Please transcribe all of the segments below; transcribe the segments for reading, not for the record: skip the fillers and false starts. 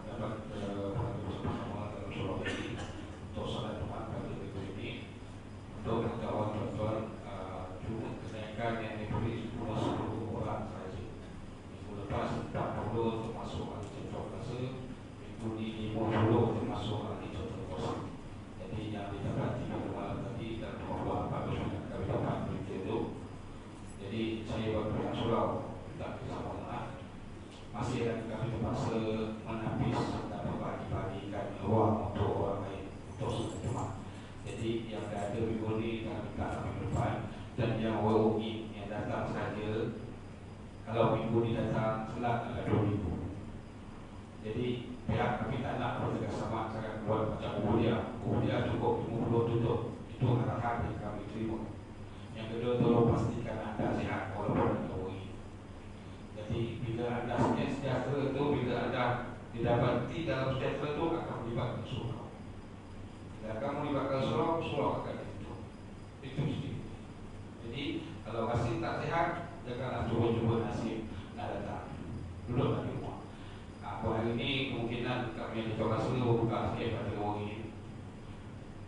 dapat bersama-sama dalam surau ini untuk salat Jumat pada minggu ini untuk mengetahui tuan-tuan jumlah kenaikan yang diberi cuma 10 orang sahaja. Minggu lepas 40 termasuk ahli contoh kuasa, minggu ini 50 termasuk ahli contoh kuasa. Jadi yang didapat 3 malam tadi dan 24 besok kami dapat berita itu. Jadi saya baru yang surau tak bersama-sama. Masih lagi kami terpaksa menapis dan membagi-bagikan ruang untuk orang lain untuk salat Jumat. Jadi yang ada minggu ni kami minta minggu depan, dan yang WOI yang datang saja kalau minggu ni datang salat adalah 2,000. Jadi pihak kami tak nak bekerjasama sangat buat macam Ubudiah cukup 50 tutup. Itu arahan yang kami terima. Yang kedua, tolong pastikan anda sihat walaupun ada WOI. Jadi bila anda sejahtera itu, bila anda didapati dalam sejahtera itu akan melibatkan surau. Bila akan melibatkan surau akan ditutup. Itu mesti. Jadi kalau nasib tak sihat, janganlah cuba-cuba nasib nak datang. Duduklah di rumah. Hari ini kemungkinan kami di Jakarta buka sikit pada orang ini.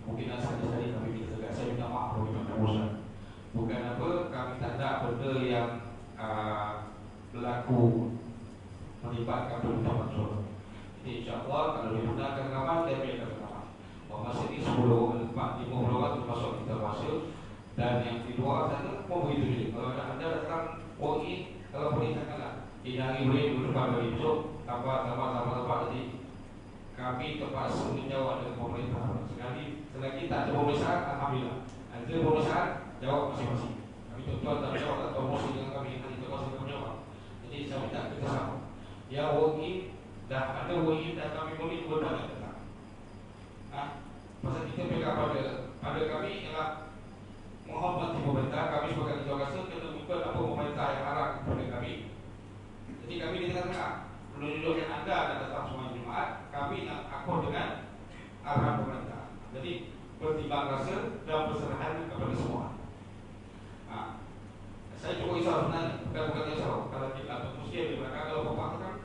Kemungkinan sekali-sekali kami kita tegak. Saya minta maaf bagi tuan-tuan bosan. Bukan apa, kami tak ada benda yang berlaku melibatkan perintah surau. Jadi insyaAllah kalau digunakan ramai, dia biarkan ramai. Masa ini 10, 4, 50 orang termasuk kita kuasa. Dan yang di luar sana pun begitu juga. Kalau anda datang OI, kalau boleh janganlah hari boleh duduk depan bagi besok tambah jadi kami terpaksa menjawab dengan pemerintah. Selagi tak ada pemeriksaan, alhamdulillah. Ada pemeriksaan, jawab masing-masing. Kami tuan-tuan tak jawab, tak promosi dengan kami, nanti terpaksa menjawab. Jadi saya minta kerjasama. Ya OI, dah ada OI dan kami boleh berbanyak datang. Pasal kita pegang pada kami ialah menghormati pemerintah. Kami sebagai ketua kuasa kena ikut apa pemerintah yang arah kepada kami. Jadi kami di tengah-tengah menunjukkan anda nak datang semua Jumaat, kami nak akur dengan arahan pemerintah. Jadi bertimbang rasa dan berserahan kepada semua. Saya cukup risau sebenarnya, bukan risau. Kalau kita muslim di belakang kalau bapak kan,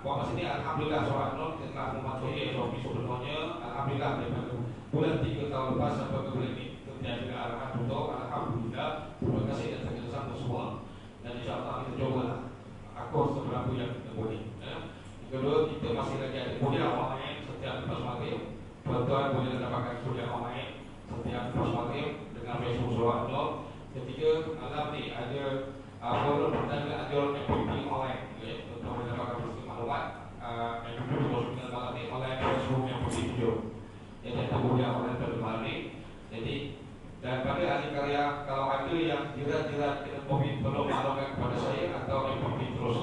bapak sini alhamdulillah soal non kita telah mematuhi soal sebelumnya. Alhamdulillah daripada bulan 3 tahun lepas sampai ke bulan ini terjadi dengan arahan untuk alhamdulillah. Terima kasih dan terima kasih semua. Dan insyaAllah kita cobalah akur seberapa yang kita boleh. Kedua, kita masih lagi ada kuliah online setiap lepas maghrib. Tuan-tuan boleh dapatkan kuliah online setiap lepas maghrib dengan Facebook Surau An-Nur. Ketiga, malam ni ada forum pertandingan ajuan FPP online. Tuan-tuan boleh dapatkan bersama maklumat FPP dengan malam ni online Facebook FPP video. Jadi ada kuliah online pada malam ni. Jadi dan pada ahli karya, kalau ada yang jirat-jirat COVID perlu maklumkan kepada saya atau FPP terus.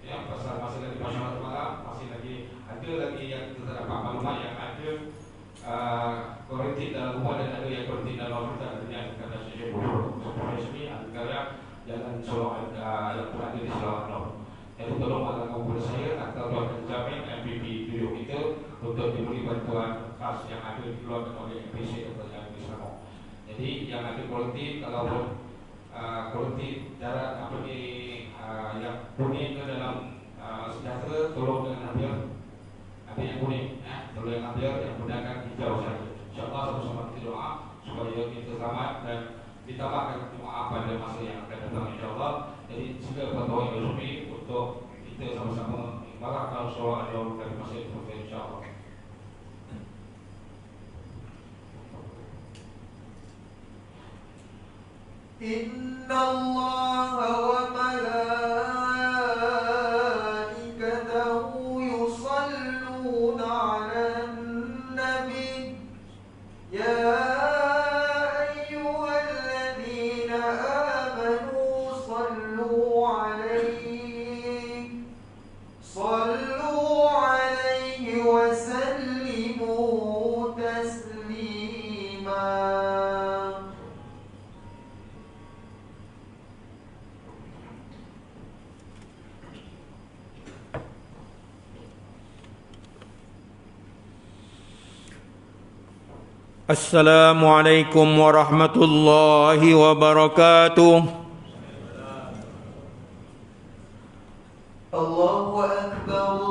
Ya, pasal masih lagi masyarakat malam, masih lagi ada lagi yang kita dapat maklumat yang ada kuarantin dalam rumah dan ada yang kuarantin dalam hospital. Artinya kata saya resmi ahli karya jalan Surau yang berada di Surau An-Nur. Jadi tolong maklumkan kepada saya atau tuan jamin FPP video kita untuk diberi bantuan khas yang ada dikeluarkan oleh FPC atau yang di Selangor. Jadi yang ada kuarantin, kalau kuarantin jarak apa ni yang kuning ke dalam sejahtera, tolong dengan ambil yang kuning, tolong yang ambil yang gunakan hijau saja. InsyaAllah sama-sama kita doa supaya kita selamat dan ditambahkan doa pada masa yang akan datang insyaAllah. Jadi segala bantuan yang resmi untuk kita sama-sama ibaratkan surau An-Nur dari masa itu insyaAllah. Inna Allah wa malaikatahu yusalluna 'alan nabi ya ayyuhalladzina amanu sallu 'alaihi wa sallimu taslima. Assalamualaikum warahmatullahi wabarakatuh. Allahu Akbar.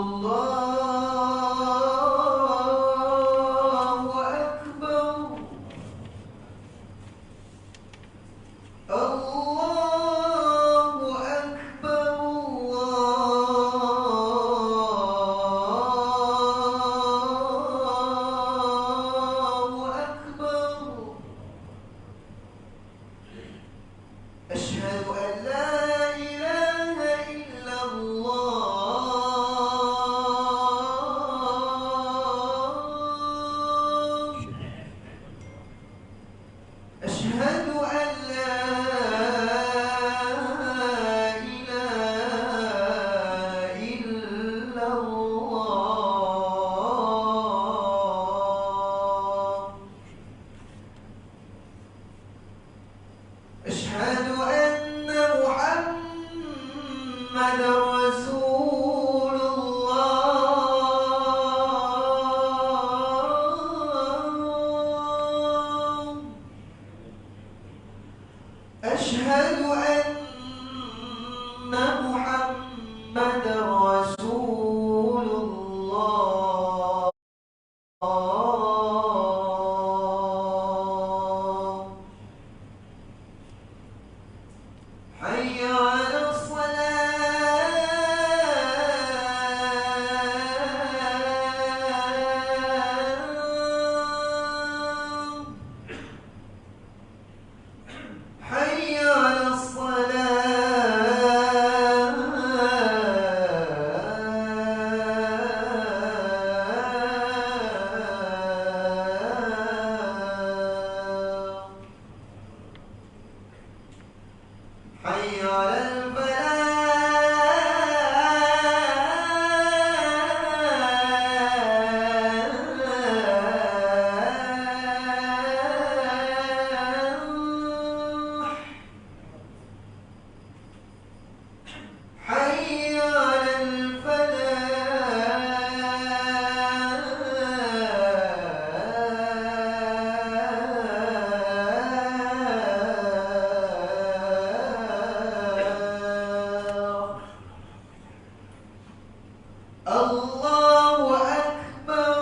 Allahu Akbar, Allahu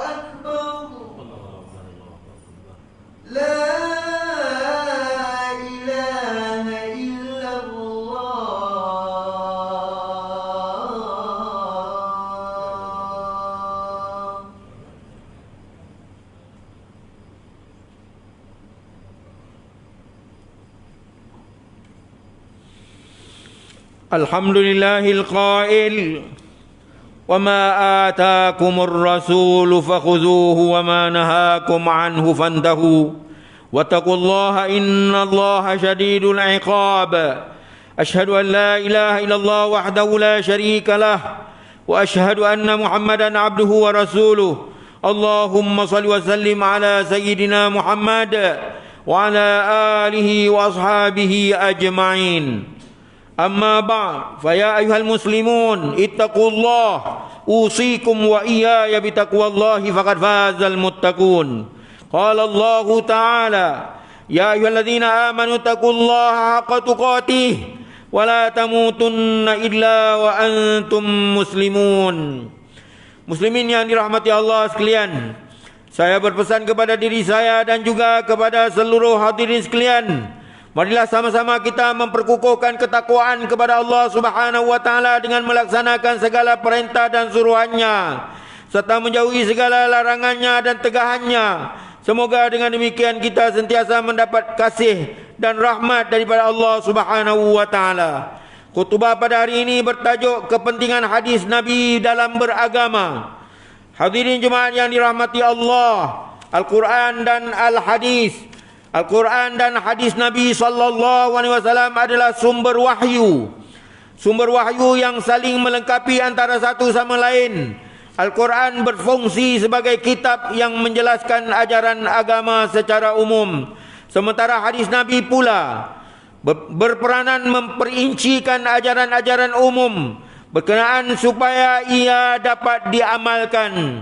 Akbar. La ilaha illallah. الحمد لله القائل وما آتاكم الرسول فخذوه وما نهاكم عنه فانتهوا واتقوا الله إن الله شديد العقاب أشهد أن لا إله إلا الله وحده لا شريك له وأشهد أن محمدا عبده ورسوله اللهم صل وسلم على سيدنا محمد وعلى آله وأصحابه أجمعين أما بعد فيا أيها المسلمون اتقوا الله أوصيكم وإياي بتقوى الله فقد فاز المتقون قال الله تعالى يا أيها الذين آمنوا اتقوا الله حق تقاته ولا تموتن إلا وأنتم مسلمون. Muslimin yang dirahmati Allah sekalian, saya berpesan kepada diri saya dan juga kepada seluruh hadirin sekalian, marilah sama-sama kita memperkukuhkan ketakwaan kepada Allah Subhanahu wa taala dengan melaksanakan segala perintah dan suruhannya serta menjauhi segala larangannya dan tegahannya. Semoga dengan demikian kita sentiasa mendapat kasih dan rahmat daripada Allah Subhanahu wa taala. Khutbah pada hari ini bertajuk kepentingan hadis Nabi dalam beragama. Hadirin jemaat yang dirahmati Allah, Al-Quran dan Al-Hadis. Al-Quran dan hadis Nabi SAW adalah sumber wahyu. Sumber wahyu yang saling melengkapi antara satu sama lain. Al-Quran berfungsi sebagai kitab yang menjelaskan ajaran agama secara umum. Sementara hadis Nabi pula berperanan memperincikan ajaran-ajaran umum berkenaan supaya ia dapat diamalkan.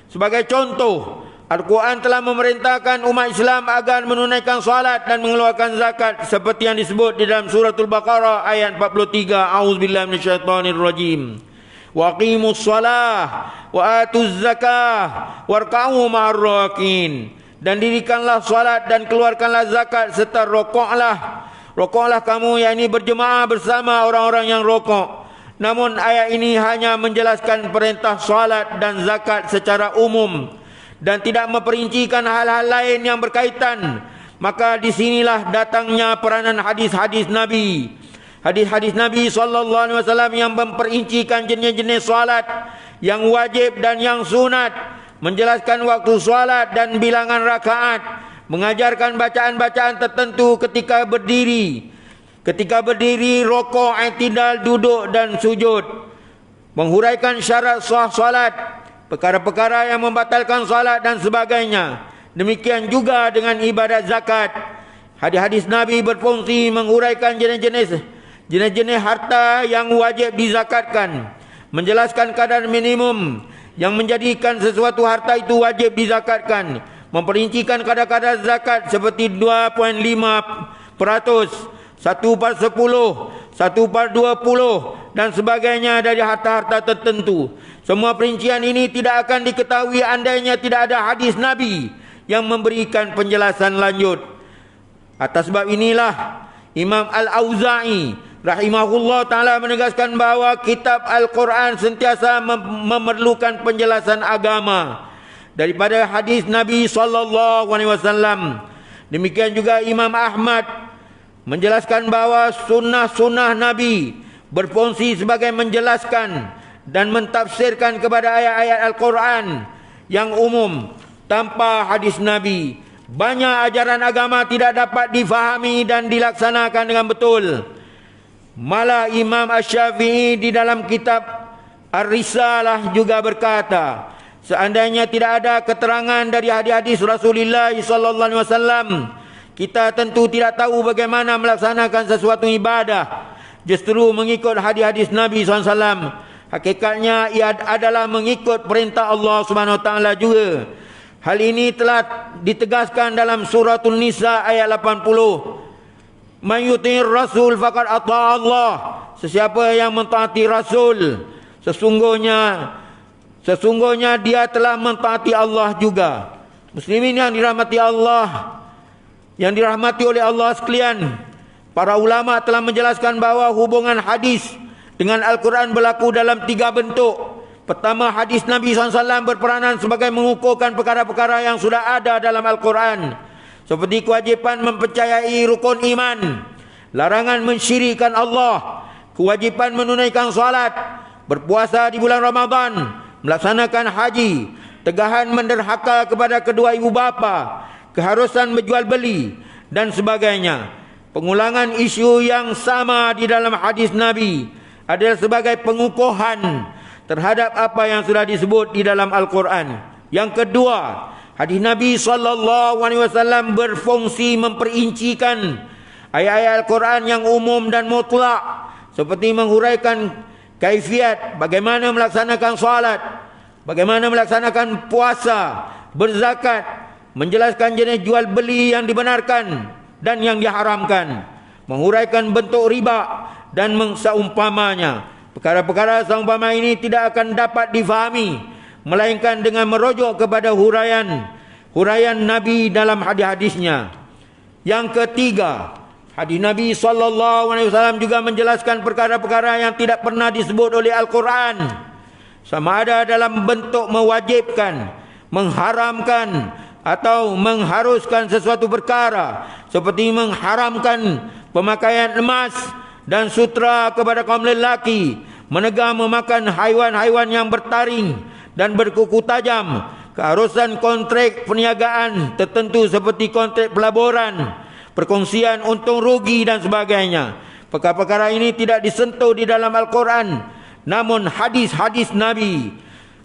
Sebagai contoh, Al-Quran telah memerintahkan umat Islam agar menunaikan salat dan mengeluarkan zakat seperti yang disebut di dalam suratul Baqarah ayat 43. A'udzubillahi minasyaitonirrajim. Wa aqimus shalah wa atuz zakah warka'u ma'ar rakin. Dan dirikanlah salat dan keluarkanlah zakat serta rokoklah. Rokoklah kamu, yakni berjemaah bersama orang-orang yang rokok. Namun ayat ini hanya menjelaskan perintah salat dan zakat secara umum dan tidak memperincikan hal-hal lain yang berkaitan. Maka disinilah datangnya peranan hadis-hadis Nabi. Hadis-hadis Nabi SAW yang memperincikan jenis-jenis salat yang wajib dan yang sunat, menjelaskan waktu salat dan bilangan rakaat, mengajarkan bacaan-bacaan tertentu ketika berdiri, rokok, i'tidal, duduk dan sujud, menghuraikan syarat sah salat, perkara-perkara yang membatalkan salat dan sebagainya. Demikian juga dengan ibadat zakat. Hadis-hadis Nabi berfungsi menghuraikan jenis-jenis harta yang wajib dizakatkan, menjelaskan kadar minimum yang menjadikan sesuatu harta itu wajib dizakatkan, memperincikan kadar-kadar zakat seperti 2.5%, 1/10, 1/20 dan sebagainya dari harta-harta tertentu. Semua perincian ini tidak akan diketahui andainya tidak ada hadis Nabi yang memberikan penjelasan lanjut. Atas sebab inilah Imam Al-Auza'i rahimahullah ta'ala menegaskan bahawa kitab Al-Quran sentiasa memerlukan penjelasan agama daripada hadis Nabi SAW. Demikian juga Imam Ahmad menjelaskan bahawa sunnah-sunnah Nabi berfungsi sebagai menjelaskan dan mentafsirkan kepada ayat-ayat Al-Quran yang umum tanpa hadis Nabi. Banyak ajaran agama tidak dapat difahami dan dilaksanakan dengan betul. Malah Imam Asy-Syafi'i di dalam kitab Ar-Risalah juga berkata, seandainya tidak ada keterangan dari hadis-hadis Rasulullah SAW, kita tentu tidak tahu bagaimana melaksanakan sesuatu ibadah. Justru mengikut hadis-hadis Nabi SAW, hakikatnya ia adalah mengikut perintah Allah SWT juga. Hal ini telah ditegaskan dalam suratul Nisa ayat 80. Man yuti'ir rasul faqad ata Allah. Sesiapa yang mentaati Rasul, sesungguhnya dia telah mentaati Allah juga. Muslimin yang dirahmati Allah, yang dirahmati oleh Allah sekalian, para ulama telah menjelaskan bahawa hubungan hadis dengan Al-Quran berlaku dalam 3 bentuk. Pertama, hadis Nabi SAW berperanan sebagai mengukuhkan perkara-perkara yang sudah ada dalam Al-Quran, seperti kewajipan mempercayai rukun iman, larangan mensyirikkan Allah, kewajipan menunaikan salat, berpuasa di bulan Ramadan, melaksanakan haji, tegahan menderhaka kepada kedua ibu bapa, keharusan berjual beli dan sebagainya. Pengulangan isu yang sama di dalam hadis Nabi adalah sebagai pengukuhan terhadap apa yang sudah disebut di dalam Al-Quran. Yang kedua, hadis Nabi SAW berfungsi memperincikan ayat-ayat Al-Quran yang umum dan mutlak, seperti menghuraikan kaifiat bagaimana melaksanakan salat, bagaimana melaksanakan puasa, berzakat, menjelaskan jenis jual beli yang dibenarkan dan yang diharamkan, menghuraikan bentuk riba dan seumpamanya. Perkara-perkara seumpama ini tidak akan dapat difahami melainkan dengan merujuk kepada huraian Nabi dalam hadis-hadisnya. Yang ketiga, hadis Nabi SAW juga menjelaskan perkara-perkara yang tidak pernah disebut oleh Al-Quran, sama ada dalam bentuk mewajibkan, mengharamkan atau mengharuskan sesuatu perkara, seperti mengharamkan pemakaian emas dan sutra kepada kaum lelaki, menegah memakan haiwan-haiwan yang bertaring dan berkuku tajam, keharusan kontrak perniagaan tertentu seperti kontrak pelaburan, perkongsian untung rugi dan sebagainya. Perkara-perkara ini tidak disentuh di dalam Al-Quran, namun hadis-hadis Nabi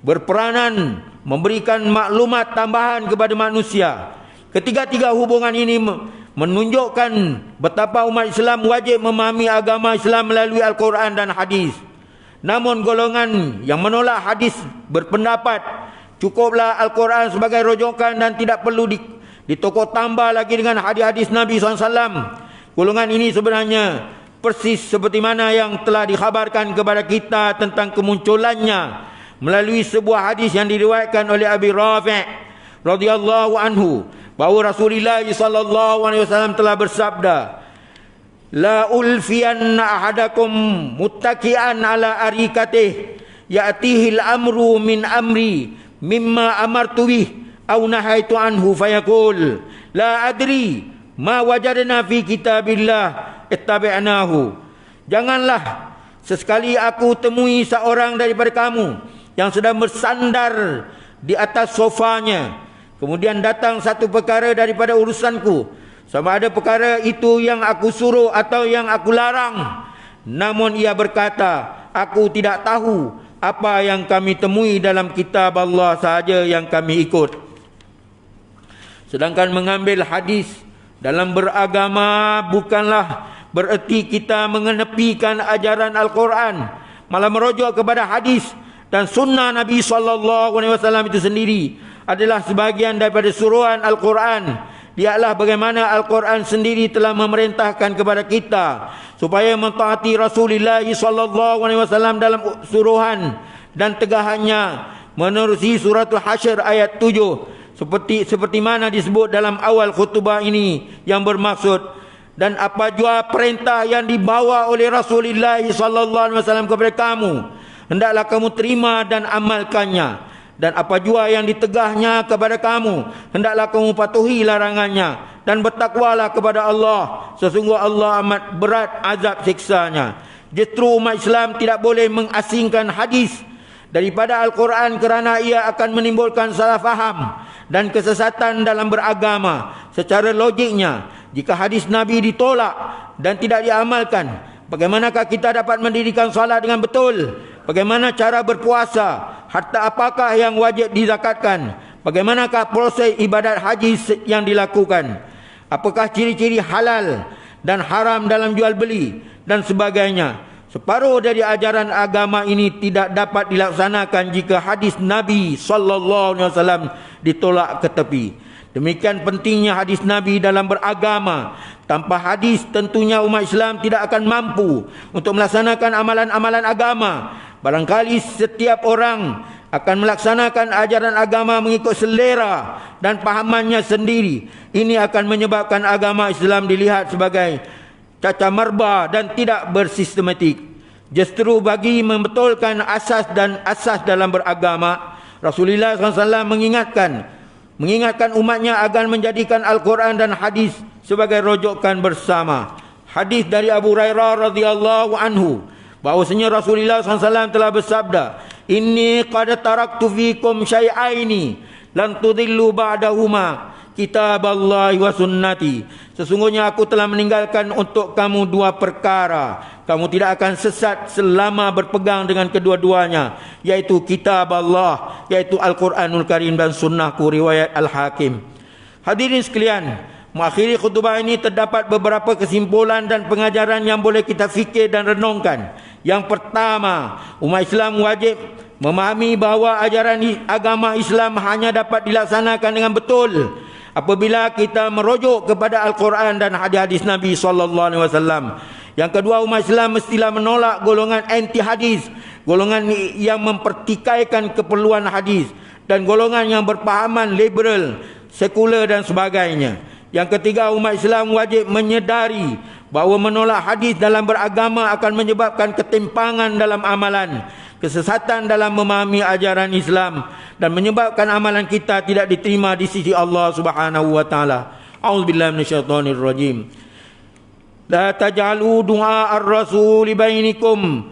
berperanan memberikan maklumat tambahan kepada manusia. Ketiga-tiga hubungan ini menunjukkan betapa umat Islam wajib memahami agama Islam melalui Al-Quran dan hadis. Namun golongan yang menolak hadis berpendapat cukuplah Al-Quran sebagai rujukan dan tidak perlu ditokok tambah lagi dengan hadis-hadis Nabi SAW. Golongan ini sebenarnya persis seperti mana yang telah dikhabarkan kepada kita tentang kemunculannya melalui sebuah hadis yang diriwayatkan oleh Abi Rafi' radhiyallahu anhu, bahawa Rasulullah SAW telah bersabda, la ulfiyanna ahadakum muttaki'an ala arikatih ya'tihil amru min amri mimma amartu bih aw nahaitu anhu fayaqul la adri ma wajadna fi kitabillah ittabi'nahu. Janganlah sesekali aku temui seorang daripada kamu yang sedang bersandar di atas sofanya, kemudian datang satu perkara daripada urusanku, sama ada perkara itu yang aku suruh atau yang aku larang, namun ia berkata, aku tidak tahu, apa yang kami temui dalam kitab Allah sahaja yang kami ikut. Sedangkan mengambil hadis dalam beragama bukanlah bererti kita mengenepikan ajaran Al-Quran, malah merujuk kepada hadis dan sunnah Nabi SAW itu sendiri adalah sebahagian daripada suruhan Al-Quran. Dialah bagaimana Al-Quran sendiri telah memerintahkan kepada kita supaya mentaati Rasulullah SAW dalam suruhan dan tegahannya menerusi suratul Hasyr ayat 7, seperti mana disebut dalam awal khutbah ini, yang bermaksud, dan apa jua perintah yang dibawa oleh Rasulullah SAW kepada kamu, hendaklah kamu terima dan amalkannya, dan apa jua yang ditegahnya kepada kamu, hendaklah kamu patuhi larangannya, dan bertakwalah kepada Allah, sesungguhnya Allah amat berat azab siksanya. Justru umat Islam tidak boleh mengasingkan hadis daripada Al-Quran kerana ia akan menimbulkan salah faham dan kesesatan dalam beragama. Secara logiknya, jika hadis Nabi ditolak dan tidak diamalkan, bagaimanakah kita dapat mendirikan salat dengan betul? Bagaimana cara berpuasa? Harta apakah yang wajib dizakatkan? Bagaimanakah proses ibadat haji yang dilakukan? Apakah ciri-ciri halal dan haram dalam jual beli dan sebagainya? Separuh dari ajaran agama ini tidak dapat dilaksanakan jika hadis Nabi SAW ditolak ke tepi. Demikian pentingnya hadis Nabi dalam beragama. Tanpa hadis tentunya umat Islam tidak akan mampu untuk melaksanakan amalan-amalan agama. Barangkali setiap orang akan melaksanakan ajaran agama mengikut selera dan pahamannya sendiri. Ini akan menyebabkan agama Islam dilihat sebagai cacat marba dan tidak bersistematik. Justru bagi membetulkan asas dalam beragama, Rasulullah SAW mengingatkan umatnya agar menjadikan Al-Quran dan hadis sebagai rujukan bersama. Hadis dari Abu Hurairah radhiyallahu anhu bahwasanya Rasulullah SAW telah bersabda, "Inni qad taraktu fikum syai'aini lan tudillu ba'dahuma, kitaballahi wa sunnati." Sesungguhnya aku telah meninggalkan untuk kamu dua perkara. Kamu tidak akan sesat selama berpegang dengan kedua-duanya, yaitu kitab Allah, yaitu Al-Quranul Karim dan sunnahku, riwayat Al-Hakim. Hadirin sekalian, mengakhiri khutbah ini terdapat beberapa kesimpulan dan pengajaran yang boleh kita fikir dan renungkan. Yang pertama, umat Islam wajib memahami bahawa ajaran agama Islam hanya dapat dilaksanakan dengan betul apabila kita merujuk kepada Al-Quran dan hadis-hadis Nabi SAW. Yang kedua, umat Islam mestilah menolak golongan anti hadis, golongan yang mempertikaikan keperluan hadis, dan golongan yang berpahaman liberal, sekular dan sebagainya. Yang ketiga, umat Islam wajib menyedari bahawa menolak hadis dalam beragama akan menyebabkan ketimpangan dalam amalan, kesesatan dalam memahami ajaran Islam, dan menyebabkan amalan kita tidak diterima di sisi Allah Subhanahu wa taala. A'udzubillahi minasyaitonir rajim. La taj'alu du'a ar-rasul bainakum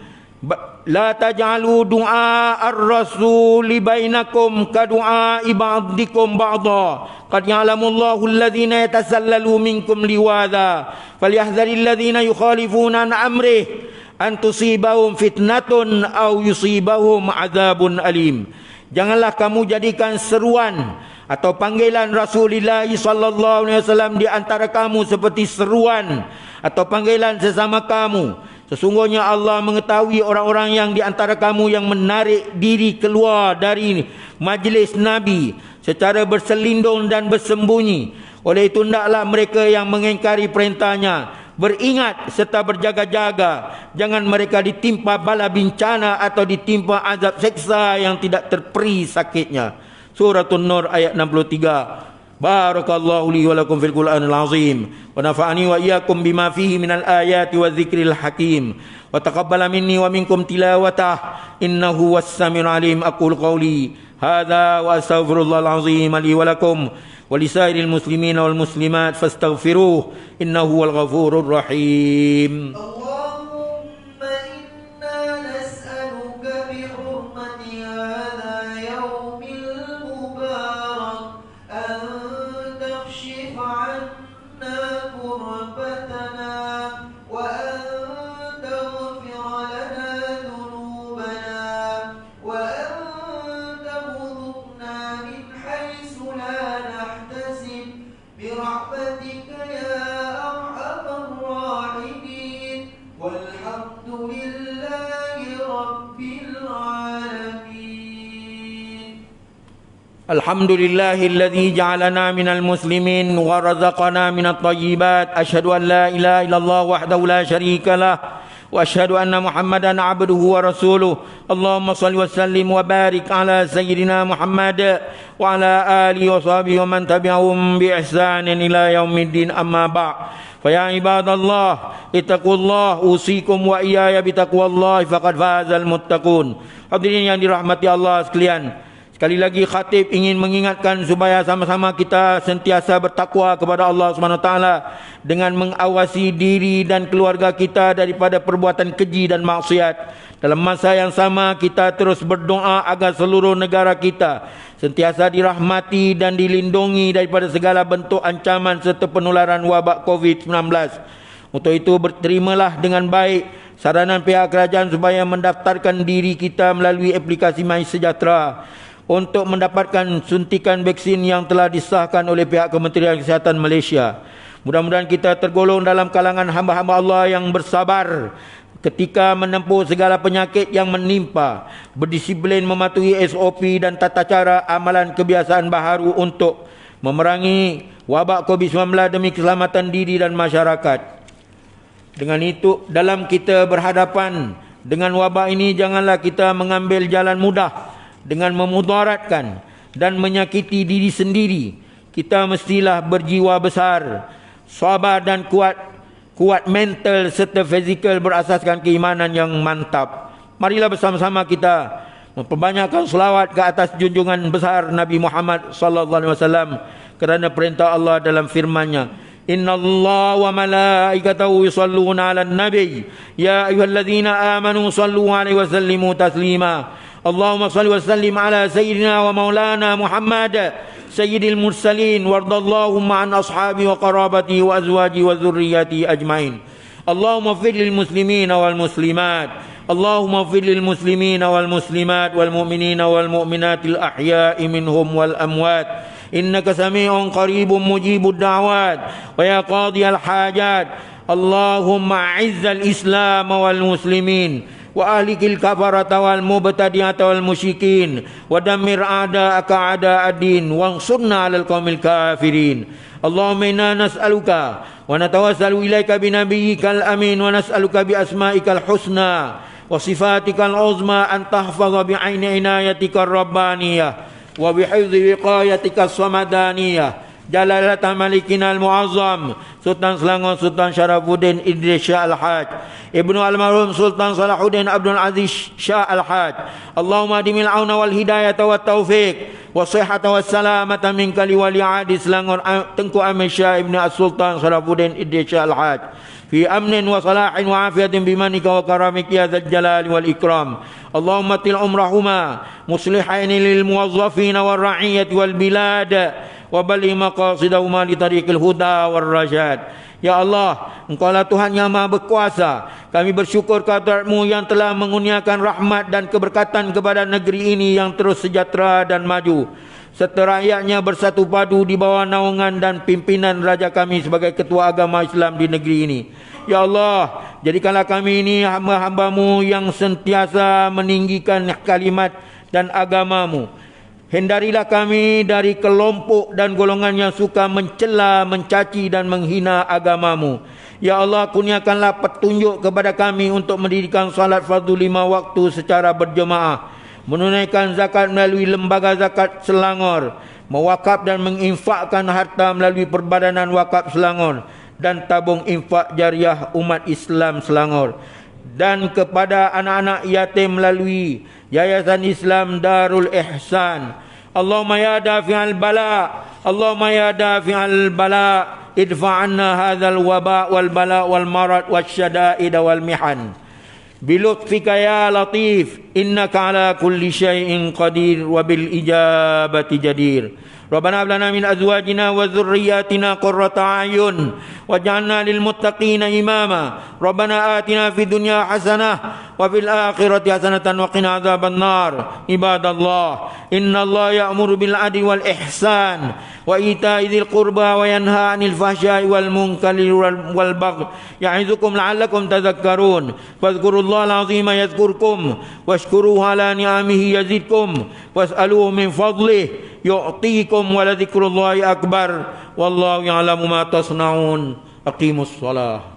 La taj'alu du'a ar-rasul bainakum ka du'a ba'dikum ba'dha. Qad ya'lamullahu alladhina yatasallalu minkum liwadha. Falyahdharil ladhina yukhalifuna an amrih an tusibahum fitnatun aw yusibahum adzabun alim. Janganlah kamu jadikan seruan atau panggilan Rasulullah SAW di antara kamu seperti seruan atau panggilan sesama kamu. Sesungguhnya Allah mengetahui orang-orang yang di antara kamu yang menarik diri keluar dari majlis Nabi secara berselindung dan bersembunyi. Oleh itu hendaklah mereka yang mengingkari perintahnya beringat serta berjaga-jaga, jangan mereka ditimpa bala bencana atau ditimpa azab seksa yang tidak terperi sakitnya. Surah An-Nur ayat 63. Barakallahu li wa lakum fil Qur'anil azim wa nafa'ani wa iyyakum bima fihi minal ayati wa dzikril hakim wa taqabbala minni wa minkum tilawatah innahu was-sami'ul alim. Aqulu qawli hadza wa astaghfirullahal azim li wa lakum wa lisairil muslimina wal muslimat fastaghfiruh innahu wal ghafurur rahim. Alhamdulillahilladzi ja'alana minal muslimin wa razaqana minat thayyibat. Asyhadu an la ilaha illallah wahdahu la syarikalah wa asyhadu anna Muhammadan abduhu wa rasuluh. Allahumma shalli wa sallim wa barik ala sayyidina Muhammad wa ala alihi wa sahbihi wa man tabi'ahum bi ihsanin ila yaumiddin, amma ba'. Fa ya ibadallah ittaqullah usikum wa iyaya bi taqwallah faqad fazal muttaqun. Hadirin yang dirahmati Allah sekalian, sekali lagi khatib ingin mengingatkan supaya sama-sama kita sentiasa bertakwa kepada Allah SWT dengan mengawasi diri dan keluarga kita daripada perbuatan keji dan maksiat. Dalam masa yang sama kita terus berdoa agar seluruh negara kita sentiasa dirahmati dan dilindungi daripada segala bentuk ancaman serta penularan wabak COVID-19. Untuk itu berterimalah dengan baik saranan pihak kerajaan supaya mendaftarkan diri kita melalui aplikasi MySejahtera untuk mendapatkan suntikan vaksin yang telah disahkan oleh pihak Kementerian Kesihatan Malaysia. Mudah-mudahan kita tergolong dalam kalangan hamba-hamba Allah yang bersabar ketika menempuh segala penyakit yang menimpa, berdisiplin mematuhi SOP dan tata cara amalan kebiasaan baharu untuk memerangi wabak COVID-19 demi keselamatan diri dan masyarakat. Dengan itu, dalam kita berhadapan dengan wabak ini, janganlah kita mengambil jalan mudah dengan memudaratkan dan menyakiti diri sendiri. Kita mestilah berjiwa besar, sabar dan kuat mental serta fizikal berasaskan keimanan yang mantap. Marilah bersama-sama kita memperbanyakkan selawat ke atas junjungan besar Nabi Muhammad sallallahu alaihi wasallam, kerana perintah Allah dalam firman-Nya, Innallaha wa malaikatahu yusalluna 'alan nabi ya ayyuhalladzina amanu sallu 'alaihi wa sallimu taslima. Allahumma salli wa sallim ala sayyidina wa maulana Muhammad sayyidil mursalin wardallahumma an ashabi wa qarabati wa azwaji wa dhurriyyati ajmain. Allahumma ighfir lil muslimina wal muslimat, Allahumma ighfir lil muslimina wal muslimat wal mu'minina wal mu'minatil ahya'i minhum wal amwat, innaka sami'un qaribun mujibud da'wat wa ya qadiyal hajat. Allahumma a'izzal islam wal muslimin wa ahlikil kafarata wal mubtadi'ata wal musyrikin wa dammir a'da'aka a'da'ad-din wansurna 'alal qaumil kafirin. Allahumma inna nas'aluka wa natawassalu ilaika bi nabiyyikal amin wa nas'aluka bi asma'ikal husna wa sifatikal uzma an tahfaza bi 'aini inayatikar rabbaniyah wa bi hifdzi wiqayatikas samadaniyah. Jalalata Malikina Al-Muazzam Sultan Selangor Sultan Syarafuddin Idris Shah Al-Haj, Ibnu Al-Marhum Sultan Salahuddin Abdul Aziz Shah Al-Haj. Allahumma dimil auna wal hidayata wat taufiq wa sihhata was salamata min kali wali adi Selangor Tengku Amir Shah Ibnu As-Sultan Salahuddin Idris Shah Al-Haj fi amnin wa salahin wa afiyatin bimanika wa karamika ya dzal jalali wal ikram. Allahumma til umrahuma muslihaini lil muwazzafin wal ra'iyati wal bilad wa bali maqasidahuma li tariqil huda war rasyad. Ya Allah, Engkaulah Tuhan yang Maha Berkuasa. Kami bersyukur kehadirat-Mu yang telah mengurniakan rahmat dan keberkatan kepada negeri ini yang terus sejahtera dan maju, serta rakyatnya bersatu padu di bawah naungan dan pimpinan Raja kami sebagai ketua agama Islam di negeri ini. Ya Allah, jadikanlah kami ini hamba-hamba-Mu yang sentiasa meninggikan kalimat dan agama-Mu. Hindarilah kami dari kelompok dan golongan yang suka mencela, mencaci dan menghina agama-Mu. Ya Allah, kurniakanlah petunjuk kepada kami untuk mendirikan salat fardu 5 waktu secara berjemaah, menunaikan zakat melalui lembaga zakat Selangor, mewakaf dan menginfakkan harta melalui Perbadanan Wakaf Selangor dan tabung infak jariah umat Islam Selangor, dan kepada anak-anak yatim melalui Yayasan Islam Darul Ihsan. Allahumma ya dafi'al bala, Allahumma ya dafi'al bala, idfa' anna hadzal waba wal bala wal marad wasyada'id wal mihan bilutfika ya latif, innaka ala kulli syai'in qadir wa bil ijabati jadir. Rabbana hab lana min azwajina wa dhurriyyatina qurrata a'yun waj'alna lil muttaqina imama. Rabbana atina fid dunya hasanah wa fil akhirati hasanatan wa qina adzaban nar. Ibadallah, innallaha ya'muru bil adli wal ihsan wa ita'i dzil qurba wa yanha 'anil fahsya'i wal munkari wal baghi ya'izukum la'allakum tadhakkarun. Fadhkurullaha al-'azima yadhkurkum washkuruhu 'ala ni'amihi yazidkum was'aluhu min fadlihi yu'tikum wa la dzikrullahi akbar wallahu ya'lamu ma tasna'un. Aqimus shalah.